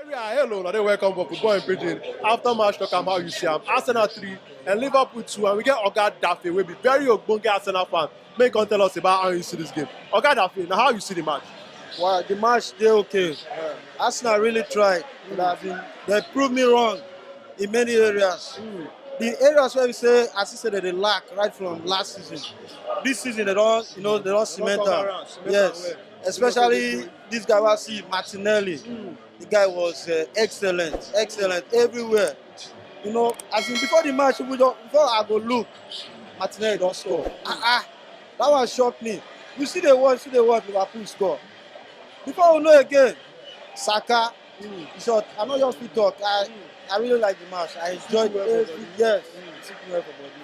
Hello, and welcome for Football and Pidgin. After match talk about how you see Arsenal 3 and Liverpool 2, and we get Oga Daffy, will be very ogbonge Arsenal fan. May come tell us about how you see this game. Oga Daffy, now how you see the match? Wow, the match they okay. Arsenal really tried. They proved me wrong in many areas. The areas where we say assisted that they lack right from last season. This season they don't cement them. Yes, especially this guy was see Martinelli. The guy was excellent everywhere. As in before the match, before I go look, Martinelli don't score. That one shocked me. You see the word Liverpool score. Before we know again, Saka, short. I know you fit talk. I really like the match. I enjoyed every yes.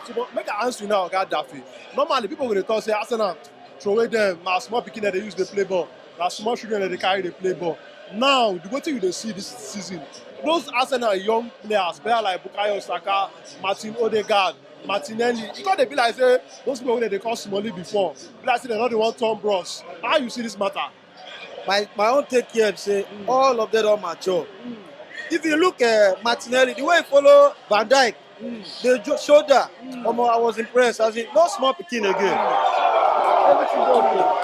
So, but make I answer you now, Oga Daffy. Normally, people will talk say Arsenal throw away them, now small picking that they use the play ball, now small children that they carry the play ball. Now, the way you see this season, those Arsenal young players like Bukayo Saka, Martin Odegaard, Martinelli, you they be like say those people when they call Smolly before, be like say they're not the one Tom Bros. How you see this matter? My own take here say all of them are mature. If you look at Martinelli, the way he follow Van Dijk, the shoulder, I was impressed. As in, no small picking again. Everything okay.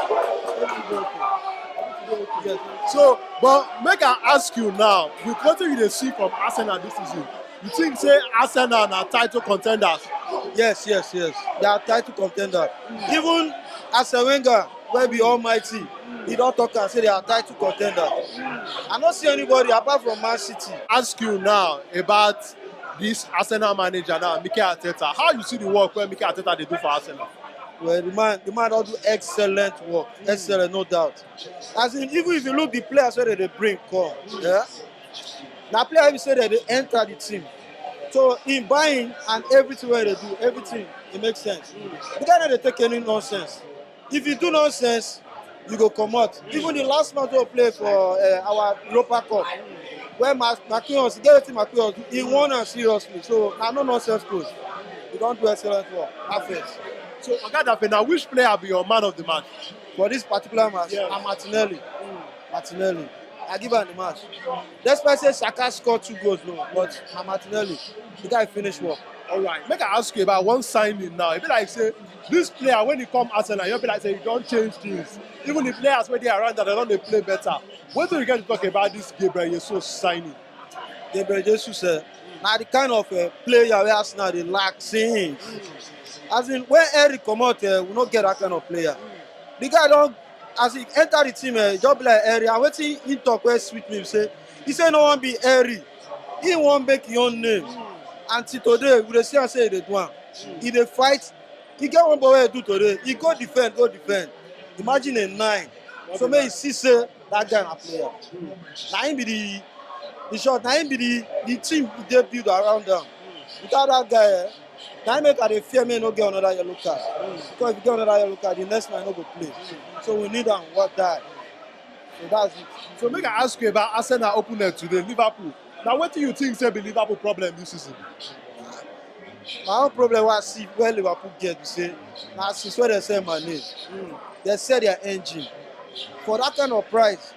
Yes. So, but make I ask you now, with what you see from Arsenal this season, you think say Arsenal are title contenders? Yes. They are title contender. Even Arsene Wenger, where be almighty, he don't talk and say they are title contender. I don't see anybody apart from Man City. Ask you now about this Arsenal manager now, Mikel Arteta. How you see the work where Mikel Arteta they do for Arsenal? Well, the man don't do excellent work. Excellent, no doubt. As in, even if you look the players where they bring, come, yeah. Now player we say that they enter the team. So in buying and everything where they do, everything, it makes sense. The guy that they take any nonsense. If you do nonsense, you go come out. Even the last match we play for our Europa Cup, where Marquinhos, he won us seriously. So now no nonsense coach. He don't do excellent work. Perfect. So Oga Daffy, now which player be your man of the match? For this particular match, Yeah. I'm Martinelli. Martinelli. I give him the match. Despite say Saka scored 2 goals, no, but I'm Martinelli. The guy finished work. All right. Make I ask you about one signing now. It be like say this player when he come Arsenal, you be like say you don't change things. Even the players when they are around that they don't they play better. When do you get to talk about this Gabriel Jesus signing? Gabriel Jesus, now the kind of player where Arsenal they lack since. As in, when Eric come out, we not get that kind of player. The guy don't, as he enter the team, just be like Eric. And waiting he talk where sweet me say, he say no one be Eric. He won't make his own name. Until today, we see and say they do one. He dey fight. He get one boy where he do today. He go defend. Imagine a 9. So may he see say that guy a player. Now him be the short. Now him be the team they build around them. Without that guy, now make they fear me no get another yellow card. Because if you get another yellow card, the next man no go play. So we need what that. So that's it. So make I ask you about Arsenal opponent today, Liverpool. Now what do you think say be Liverpool problem this season? My own problem was see where Liverpool get to say now since where they say my name. They sell their engine for that kind of price.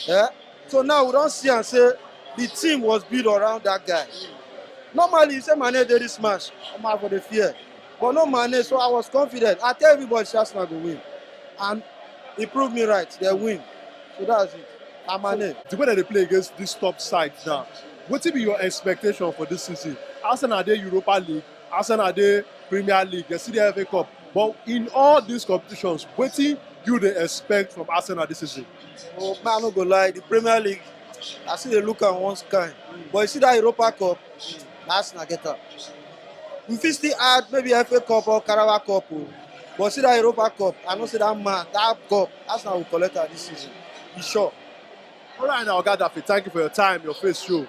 Yeah. So now we don't see and say the team was built around that guy. Normally you say Mane did this match, I'm out for the fear. But no Mane, so I was confident. I tell everybody Arsenal will win. And he proved me right, they win. So that's it. I'm Mane. The way that they play against this top side now, what will be your expectation for this season? Arsenal dey Europa League, Arsenal dey Premier League, they see the FA Cup. But in all these competitions, what do you expect from Arsenal this season? Oh, man, I'm not going to lie. The Premier League, I see they look at one kind. But you see that Europa Cup, Arsenal get up. We fit still add maybe FA Cup or Carabao Cup. But see that Europa Cup, I know see that man, that cup, Arsenal will collect that this season. Be sure. All right now, Oga Daffy, thank you for your time, your face show.